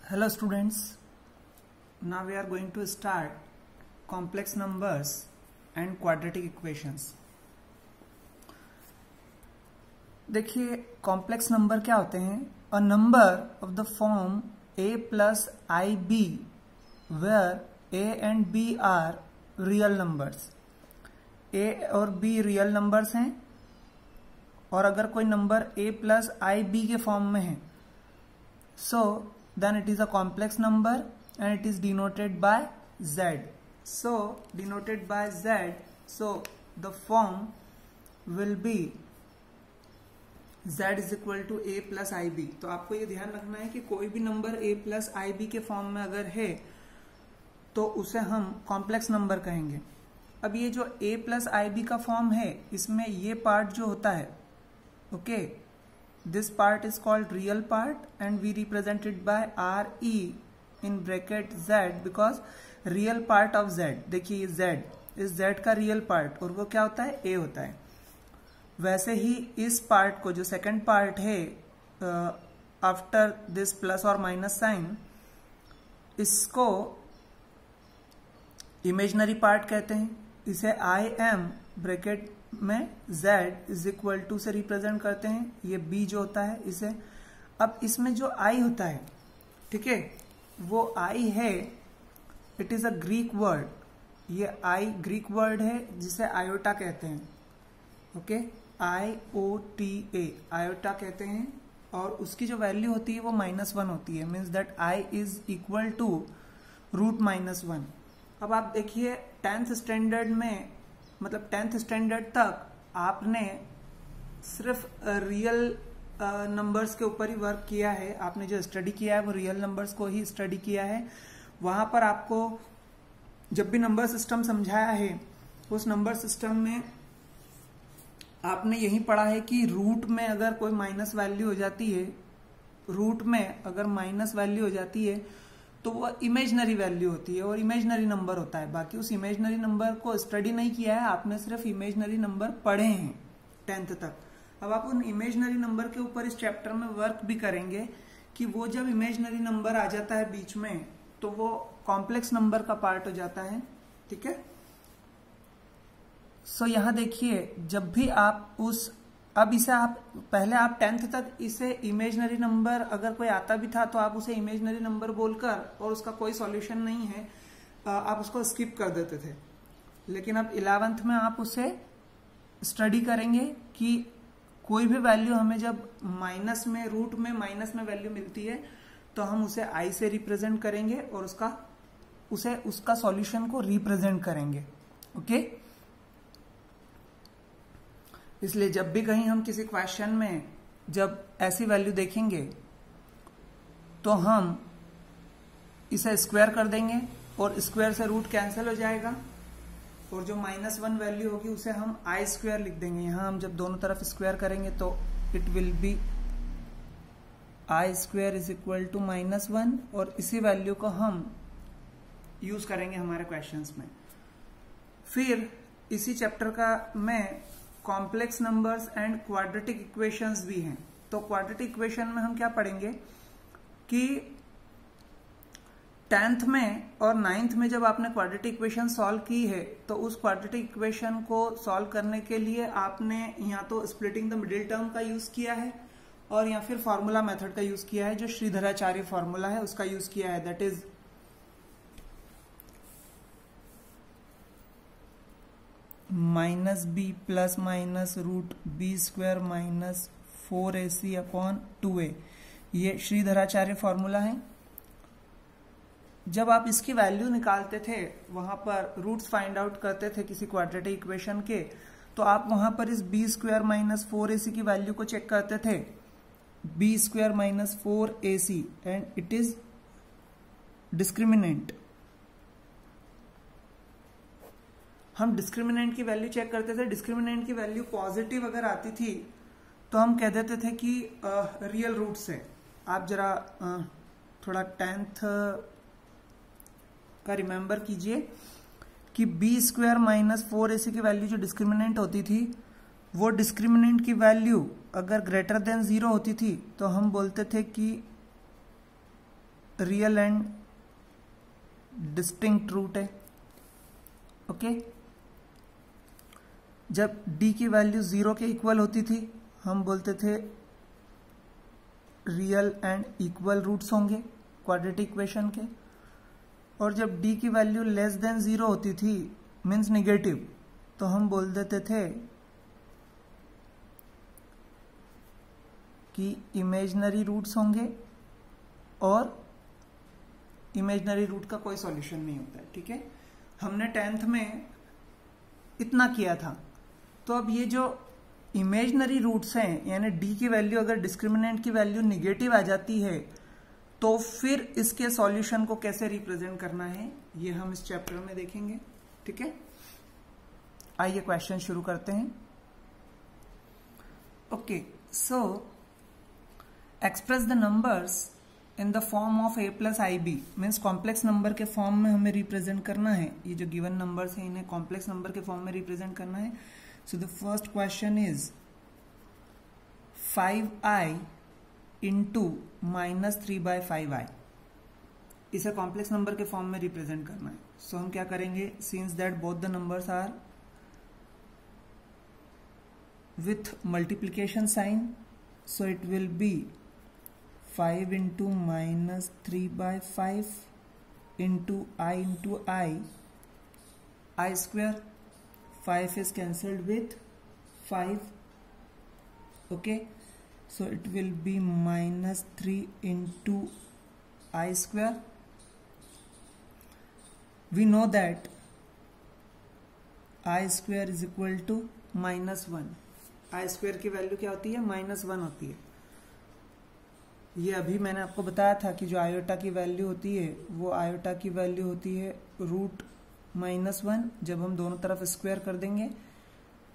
Hello students, now we are going to start complex numbers and quadratic equations. देखिए complex number क्या होते हैं? A number of the form a plus ib where a and b are real numbers. a और b real numbers हैं और अगर कोई number a plus ib के फॉर्म में है so then it is a complex number and it is denoted by z. So denoted by z, so the form will be z is equal to a plus ib. तो आपको ये ध्यान रखना है कि कोई भी नंबर a plus ib के फॉर्म में अगर है तो उसे हम कॉम्प्लेक्स नंबर कहेंगे. अब ये जो a plus ib का फॉर्म है इसमें ये पार्ट जो होता है, okay, this part is called real part and we represent it by re in bracket z because real part of z. देखिए ये z, इस z का रियल पार्ट और वो क्या होता है? a होता है. वैसे ही इस पार्ट को जो सेकंड पार्ट है आफ्टर दिस प्लस और माइनस साइन, इसको इमेजिनरी पार्ट कहते हैं. इसे आई एम ब्रैकेट में z इज इक्वल टू से रिप्रेजेंट करते हैं. ये b जो होता है इसे. अब इसमें जो i होता है, ठीक है, वो i है, it is a Greek word. ये i ग्रीक वर्ड है जिसे आयोटा कहते हैं. ओके, IOTA आयोटा कहते हैं और उसकी जो वैल्यू होती है वो -1 होती है. Means that i is equal to √-1. अब आप देखिए 10th स्टैंडर्ड में, मतलब 10th स्टैंडर्ड तक आपने सिर्फ रियल नंबर्स के ऊपर ही वर्क किया है. आपने जो स्टडी किया है वो रियल नंबर्स को ही स्टडी किया है. वहां पर आपको जब भी नंबर सिस्टम समझाया है उस नंबर सिस्टम में आपने यही पढ़ा है कि रूट में अगर कोई माइनस वैल्यू हो जाती है, रूट में अगर माइनस वैल्यू हो जाती है तो वो इमेजिनरी वैल्यू होती है और इमेजिनरी नंबर होता है. बाकी उस इमेजिनरी नंबर को स्टडी नहीं किया है, आपने सिर्फ इमेजिनरी नंबर पढ़े हैं 10th तक. अब आप उन इमेजिनरी नंबर के ऊपर इस चैप्टर में वर्क भी करेंगे कि वो जब इमेजिनरी नंबर आ जाता है बीच में तो वो कॉम्प्लेक्स नंबर का पार्ट हो जाता है. ठीक है, सो यहां देखिए जब भी आप उस, अब इसे आप पहले आप 10th तक इसे इमेजिनरी नंबर अगर कोई आता भी था तो आप उसे इमेजिनरी नंबर बोलकर और उसका कोई सॉल्यूशन नहीं है आप उसको स्किप कर देते थे. लेकिन अब 11th में आप उसे स्टडी करेंगे कि कोई भी वैल्यू हमें जब माइनस में, रूट में माइनस में वैल्यू मिलती है तो हम उसे i से रिप्रेजेंट करेंगे और उसका सॉल्यूशन को रिप्रेजेंट करेंगे. ओके, इसलिए जब भी कहीं हम किसी क्वेश्चन में जब ऐसी वैल्यू देखेंगे तो हम इसे स्क्वायर कर देंगे और स्क्वायर से रूट कैंसिल हो जाएगा और जो -1 वैल्यू होगी उसे हम i² लिख देंगे. यहां हम जब दोनों तरफ स्क्वायर करेंगे तो it will be i² is equal to -1 और इसी वैल्यू को हम यूज करेंगे हमारे क्वेश्चंस में. फिर इसी चैप्टर का में complex numbers and quadratic equations भी हैं. तो क्वाड्रेटिक इक्वेशन में हम क्या पढ़ेंगे कि 10th में और 9th में जब आपने क्वाड्रेटिक इक्वेशन सॉल्व की है तो उस क्वाड्रेटिक इक्वेशन को सॉल्व करने के लिए आपने या तो स्प्लिटिंग द मिडिल टर्म का यूज किया है और या फिर फॉर्मूला मेथड का यूज किया है, जो श्रीधराचार्य फॉर्मूला है उसका यूज किया है. That is -b plus minus √b² -4ac/2a. ये श्रीधराचार्य फॉर्मूला है. जब आप इसकी वैल्यू निकालते थे, वहां पर रूट्स फाइंड आउट करते थे किसी क्वाड्रेटिक इक्वेशन के, तो आप वहां पर इस b² -4ac की वैल्यू को चेक करते थे. b² -4ac and it is discriminant. हम डिस्क्रिमिनेंट की वैल्यू चेक करते थे. डिस्क्रिमिनेंट की वैल्यू पॉजिटिव अगर आती थी तो हम कह देते थे कि रियल रूट्स है. आप जरा थोड़ा 10th का रिमेंबर कीजिए कि b² -4ac की वैल्यू जो डिस्क्रिमिनेंट होती थी वो डिस्क्रिमिनेंट की वैल्यू अगर ग्रेटर देन 0 होती थी तो हम बोलते थे कि रियल एंड डिस्टिंक्ट रूट है। ओके, जब d की वैल्यू 0 के इक्वल होती थी हम बोलते थे रियल एंड इक्वल रूट्स होंगे क्वाड्रेटिक इक्वेशन के, और जब d की वैल्यू लेस देन 0 होती थी मीन्स निगेटिव, तो हम बोल देते थे कि इमेजिनरी रूट्स होंगे और इमेजिनरी रूट का कोई सॉल्यूशन नहीं होता है। ठीक है, हमने 10th में इतना किया था। तो अब ये जो इमेजिनरी रूट्स हैं, यानी d की वैल्यू अगर डिस्क्रिमिनेंट की वैल्यू निगेटिव आ जाती है तो फिर इसके सॉल्यूशन को कैसे रिप्रेजेंट करना है ये हम इस चैप्टर में देखेंगे। ठीक है, आइए क्वेश्चन शुरू करते हैं। Okay, so express the numbers in the form of a plus i b, means complex number के फॉर्म में हमें रिप्रेजेंट करना है। ये जो गिवन नंबर्स हैं इन्हें कॉम्प्लेक्स नंबर के फॉर्म में रिप्रेजेंट करना है। So the first question is 5i into -3/5i, इसे कॉम्प्लेक्स नंबर के फॉर्म में रिप्रेजेंट करना है। सो हम क्या करेंगे, since that both the numbers are with multiplication sign, so it will be 5 into -3/5 into I square. 5 is cancelled with 5. Okay, so it will be -3 into I square. We know that I square is equal to -1. I square की value क्या होती है, -1 होती है। ये अभी मैंने आपको बताया था कि जो आयोटा की वैल्यू होती है वो आयोटा की वैल्यू होती है √-1। जब हम दोनों तरफ स्क्वायर कर देंगे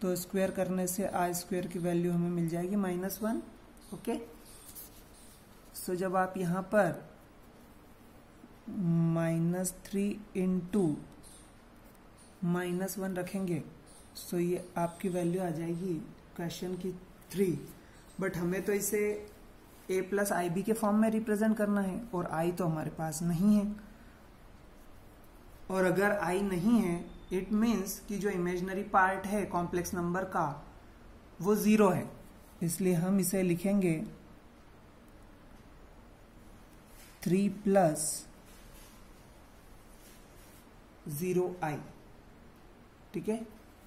तो स्क्वायर करने से आई स्क्वायर की वैल्यू हमें मिल जाएगी -1। ओके, सो जब आप यहाँ पर -3 इंटू -1 रखेंगे सो ये आपकी वैल्यू आ जाएगी क्वेश्चन की 3। बट हमें तो इसे a प्लस आई बी के फॉर्म में रिप्रेजेंट करना है और i तो हमारे पास नहीं है, और अगर i नहीं है इट मीन्स कि जो इमेजिनरी पार्ट है कॉम्प्लेक्स नंबर का वो 0 है, इसलिए हम इसे लिखेंगे 3 + 0i। ठीक है,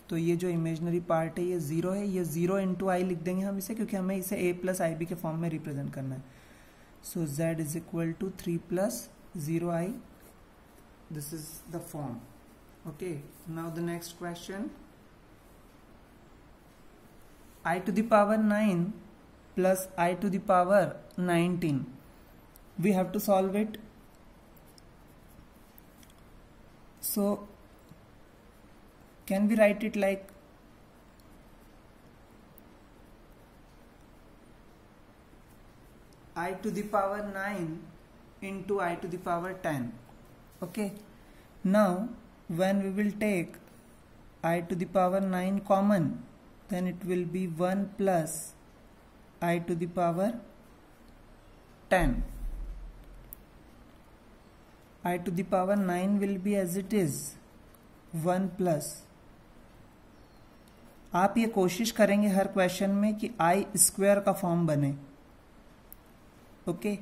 तो ये जो इमेजिनरी पार्ट है ये 0 है, ये 0 इंटू आई लिख देंगे हम इसे, क्योंकि हमें इसे a प्लस आई बी के फॉर्म में रिप्रेजेंट करना है। So z is equal to 3 + 0i, this is the form. Okay, now the next question, i to the power 9 plus i to the power 19, we have to solve it. So can we write it like I to the power 9 into I to the power 10? Okay, now when we will take I to the power 9 common, then it will be 1 plus I to the power 10. I to the power 9 will be as it is 1 plus, आप ये कोशिश करेंगे हर question में कि आई square का form बने। Okay,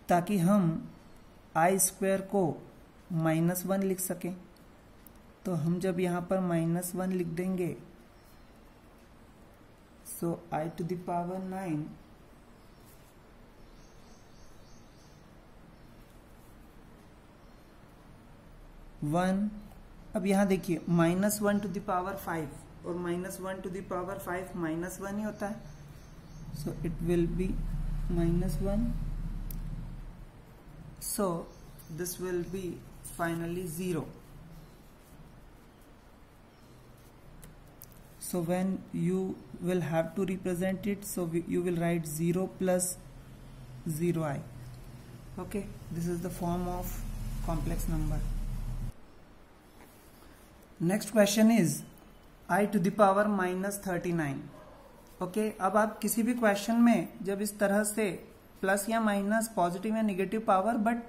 ताकि हम आई स्क्वायर को -1 लिख सकें। तो हम जब यहाँ पर -1 लिख देंगे सो आई टू द पावर 9 1। अब यहाँ देखिए -1 टू द पावर 5 और -1 टू द पावर 5 -1 ही होता है, सो it will be -1, so this will be finally 0। So when you will have to represent it, so you will write 0 plus 0i. Okay, this is the form of complex number. Next question is I to the power -39. Okay, अब आप किसी भी question में जब इस तरह से plus या माइनस, पॉजिटिव या negative power, but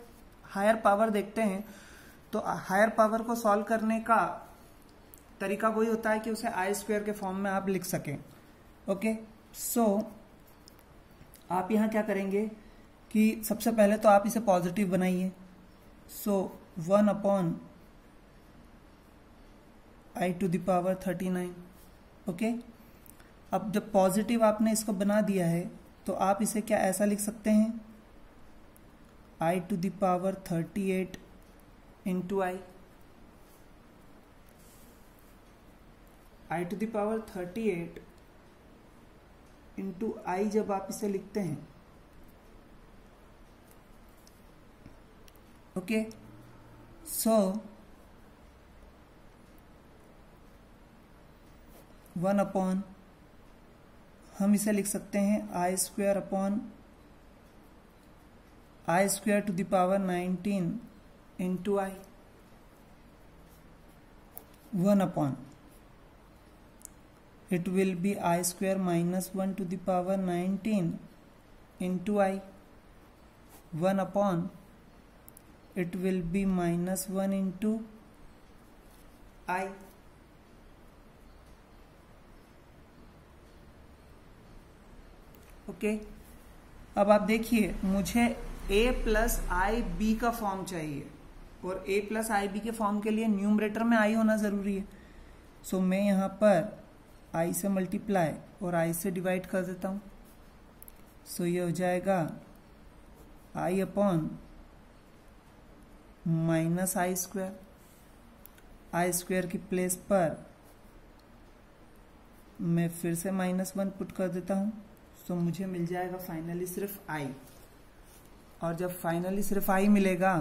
higher power देखते हैं। तो हायर पावर को सॉल्व करने का तरीका वही होता है कि उसे आई स्क्वायर के फॉर्म में आप लिख सकें। ओके, सो आप यहां क्या करेंगे कि सबसे पहले तो आप इसे पॉजिटिव बनाइए। So 1 upon i to the power 39। Okay, अब जब पॉजिटिव आपने इसको बना दिया है तो आप इसे क्या ऐसा लिख सकते हैं, i to the power 38 into i to the power 38 into i. जब आप इसे लिखते हैं, ओके, सो 1 अपॉन, हम इसे लिख सकते हैं i square upon i square to the power 19 into i. 1 upon, it will be I square minus 1 to the power 19 into I। 1 upon, it will be minus 1 into I। Okay, अब आप देखिए मुझे a plus i b का form चाहिए, और a plus i b के form के लिए न्यूमरेटर में i होना जरूरी है। सो मैं यहां पर i से मल्टीप्लाई और i से डिवाइड कर देता हूं। सो ये हो जाएगा i upon minus I square. I square की प्लेस पर मैं फिर से -1 पुट कर देता हूं। सो मुझे मिल जाएगा फाइनली सिर्फ i, और जब फाइनली सिर्फ i मिलेगा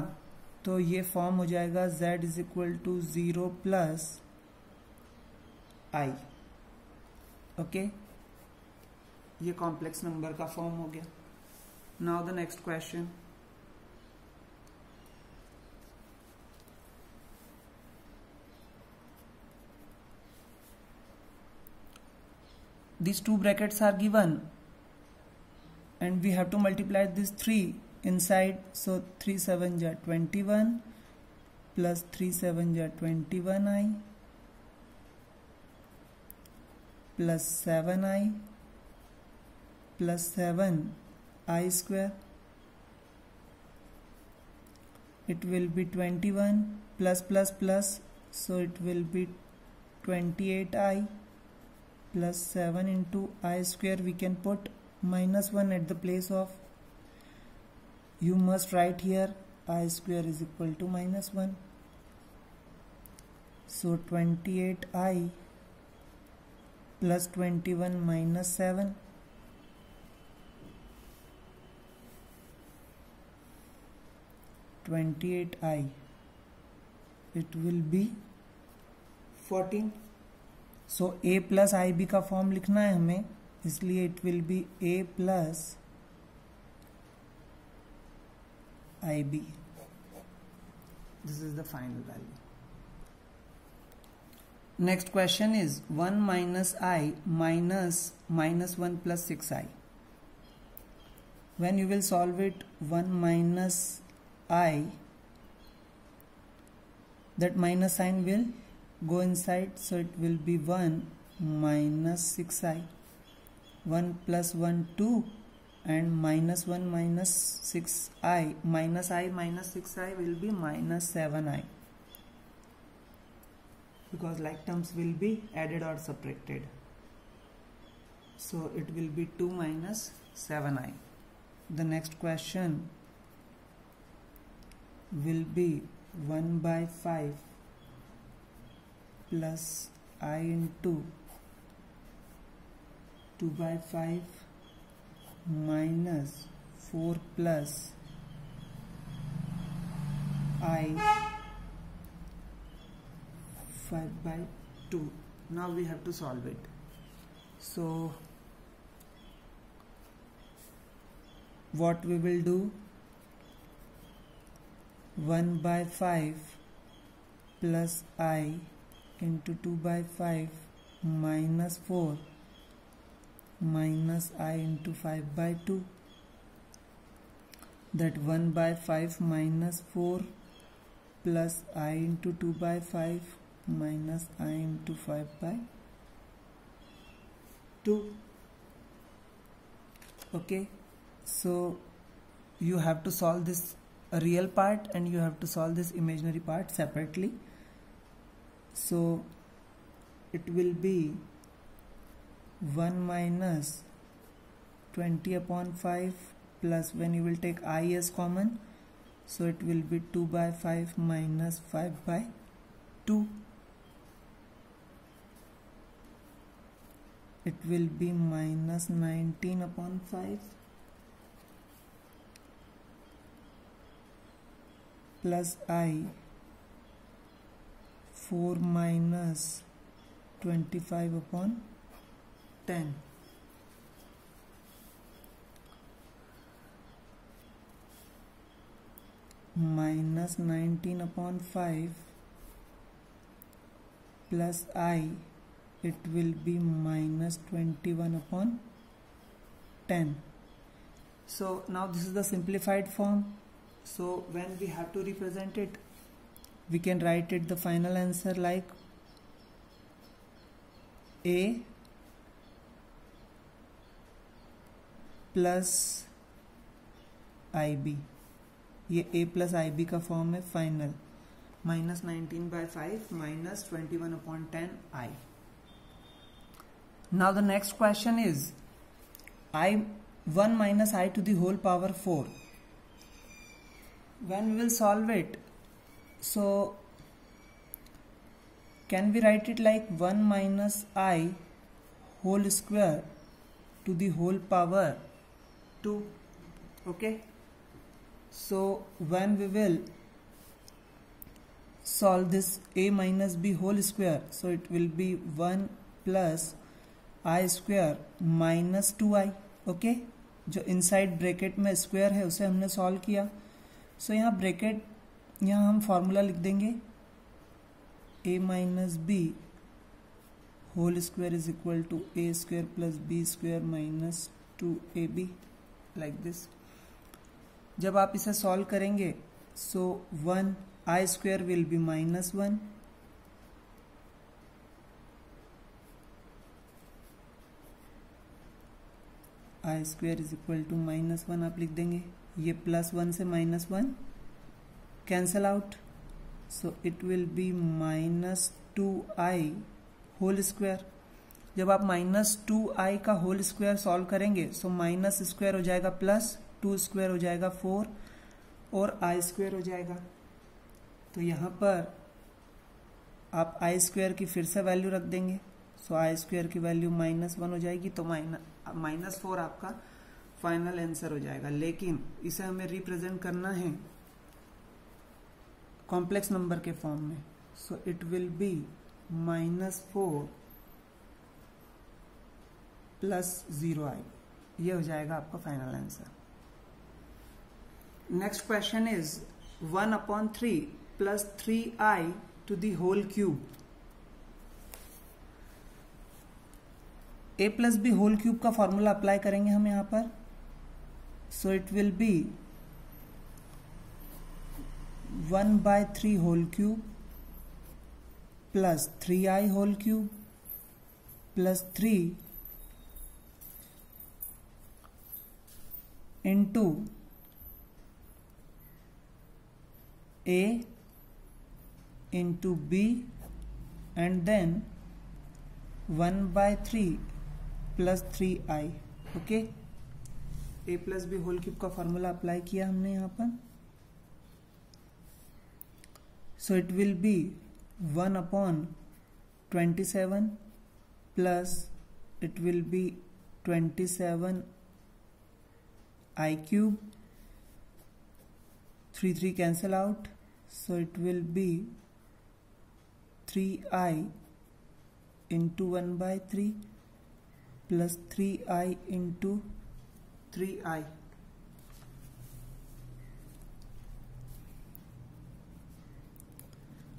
तो ये फॉर्म हो जाएगा z is equal to 0 plus i. Okay, ये कॉम्प्लेक्स नंबर का फॉर्म हो गया। Now the next question, these two brackets are given and we have to multiply this 3 inside। so 3 7 ja 21 plus 3 7 ja 21i plus 7i plus 7i square। it will be 21 plus plus plus, so it will be 28i plus 7 into I square। we can put -1 at the place of, you must write here I square is equal to -1। so 28i plus 21 minus 7, 28i, it will be 14। So a plus i b का form लिखना है हमें, इसलिए it will be a plus i b. This is the final value. Next question is 1 minus i minus -1 plus 6i। when you will solve it, 1 minus I, that minus sign will go inside, so it will be 1 minus 6i, 1 plus 1 2, and minus 1 minus 6i, minus I minus 6i will be minus 7i, because like terms will be added or subtracted, so it will be 2 minus 7i. The next question will be 1 by 5 plus I into 2 by 5 minus 4 plus I 5 by 2. Now we have to solve it. So what we will do, 1 by 5 plus I into 2 by 5 minus 4 minus I into 5 by 2. that 1 by 5 minus 4 plus I into 2 by 5 minus I into 5 by 2. Okay, so you have to solve this real part and you have to solve this imaginary part separately. So it will be 1 minus 20 upon 5 plus, when you will take I as common, so it will be 2 by 5 minus 5 by 2. It will be minus 19 upon 5 plus I 4 minus 25 upon 10. Minus 19 upon 5 plus I, it will be minus 21 upon 10. So now this is the simplified form. So when we have to represent it, we can write it the final answer like A plus IB. ये A plus IB का form है final. Minus 19 by 5 minus 21 upon 10 I. Now the next question is I1 minus I to the whole power 4. When we will solve it, so can we write it like 1 minus I whole square to the whole power 2. Okay, so when we will solve this A minus B whole square, so it will be 1 plus I square minus 2I. Okay, जो inside bracket में square है उसे हमने solve किया. सो यहाँ bracket, यहाँ हम formula लिख देंगे A minus b whole square is equal to a square plus b square minus 2ab, like this. जब आप इसे सॉल्व करेंगे, so 1 I square will be minus 1, I square is equal to minus 1 आप लिख देंगे. ये प्लस 1 से minus 1 cancel out, so it will be minus 2I whole square. जब आप माइनस 2I का होल स्क्वायर सॉल्व करेंगे, सो माइनस स्क्वायर हो जाएगा प्लस 2 स्क्वायर हो जाएगा 4 और I स्क्वायर हो जाएगा. तो यहाँ पर आप I स्क्वायर की फिर से वैल्यू रख देंगे, सो I स्क्वायर की वैल्यू माइनस 1 हो जाएगी. तो माइनस 4 आपका फाइनल आंसर हो जाएगा. लेकिन इसे हमें रिप्रेजेंट करना है कॉम्प्लेक्स नंबर के फॉर्म में, so it will be minus 4 plus 0I. ये हो जाएगा आपका final answer. Next question is 1 upon 3 plus 3I to the whole cube. A plus b whole cube का फॉर्मूला अप्लाई करेंगे हम यहाँ पर. So it will be 1 by 3 whole cube plus 3I whole cube plus 3 into A into B and then 1 by 3 plus 3I. Okay, A plus b whole cube का formula apply किया हमने यहाँ पर. So it will be 1 upon 27 plus it will B 27I cube. 3 cancel out, so it will B 3I into 1 by 3 plus 3I into 3I.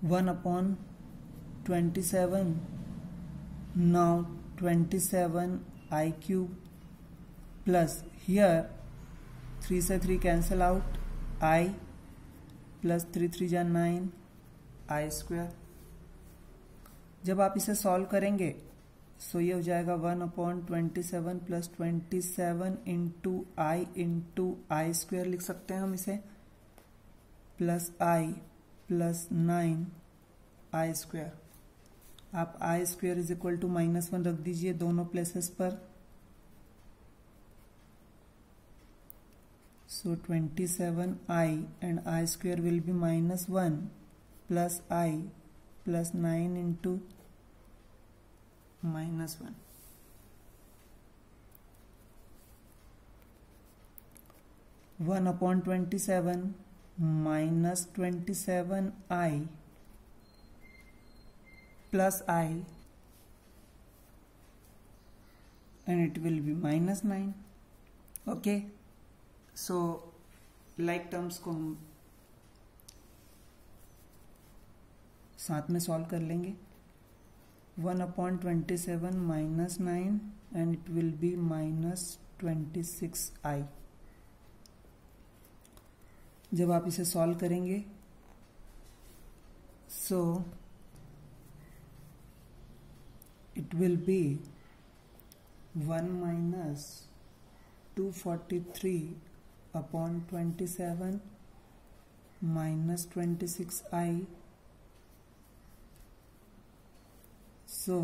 One upon 27, now 27I cube plus here 3 से 3 cancel out, आई plus 3 3 जा 9 आई square. जब आप इसे solve करेंगे सो ये हो जाएगा 1/27 plus 27 into आई square लिख सकते हैं हम इसे, प्लस आई प्लस 9 आई स्क्वायर। आप आई स्क्वायर इज इक्वल टू -1 रख दीजिए दोनों प्लेसेस पर। सो 27i and I square will be -1 plus I plus 9 into -1। One upon 27 minus 27i plus I and it will be -9। Okay, so like terms को हम साथ में solve कर लेंगे। 1/27 minus 9 and it will B -26i। जब आप इसे solve करेंगे सो it will be 1 minus 243 upon 27 minus 26i। So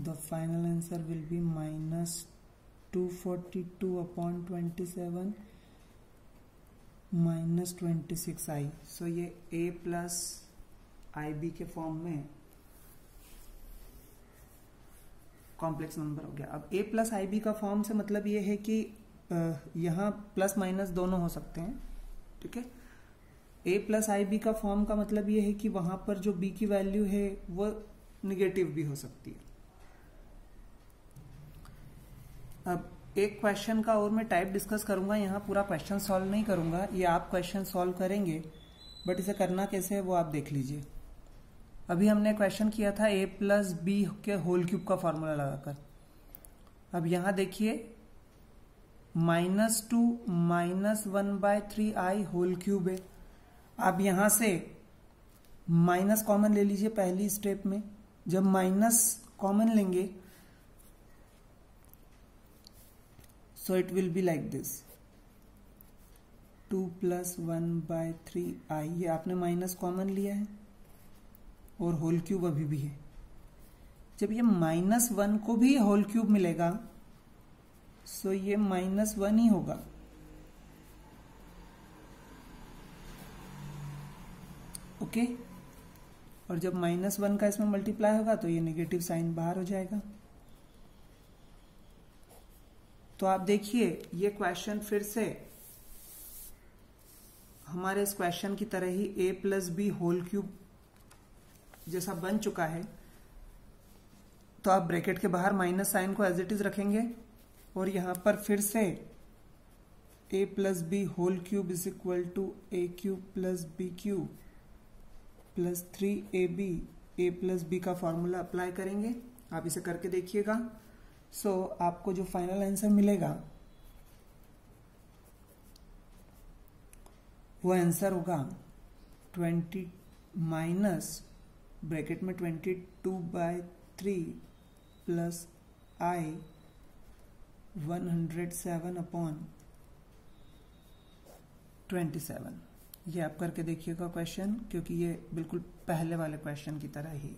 the final answer will be minus 242 upon 27 minus 26i। So ये a plus ib के फॉर्म में कॉम्प्लेक्स नंबर हो गया। अब a प्लस आई बी का फॉर्म से मतलब ये है कि यहाँ प्लस माइनस दोनों हो सकते हैं, ठीक है। a प्लस आई बी का फॉर्म का मतलब ये है कि वहां पर जो b की वैल्यू है वो निगेटिव भी हो सकती है। अब एक क्वेश्चन का और मैं टाइप डिस्कस करूंगा, यहाँ पूरा क्वेश्चन सॉल्व नहीं करूंगा, ये आप क्वेश्चन सॉल्व करेंगे, बट इसे करना कैसे है वो आप देख लीजिए। अभी हमने क्वेश्चन किया था a प्लस बी के होल क्यूब का फॉर्मूला लगाकर। अब यहां देखिए -2 -1/3i होल क्यूब है। आप यहां से माइनस कॉमन ले लीजिए पहली स्टेप में। जब माइनस कॉमन लेंगे सो it will be like this 2 + 1/3i। ये आपने माइनस कॉमन लिया है और होल क्यूब अभी भी है। जब ये -1 को भी होल क्यूब मिलेगा सो ये -1 ही होगा। ओके, और जब -1 का इसमें मल्टीप्लाई होगा तो ये नेगेटिव साइन बाहर हो जाएगा। तो आप देखिए ये क्वेश्चन फिर से हमारे इस क्वेश्चन की तरह ही a plus b whole cube जैसा बन चुका है। तो आप ब्रैकेट के बाहर माइनस साइन को एज इट इज रखेंगे और यहां पर फिर से a plus b whole cube is equal to a cube plus b cube plus 3ab a plus b का फॉर्मूला अप्लाई करेंगे। आप इसे करके देखिएगा। सो आपको जो फाइनल आंसर मिलेगा वो आंसर होगा 20 माइनस ब्रैकेट में 22/3 प्लस i 107/27। ये आप करके देखिएगा क्वेश्चन, क्योंकि ये बिल्कुल पहले वाले क्वेश्चन की तरह ही है।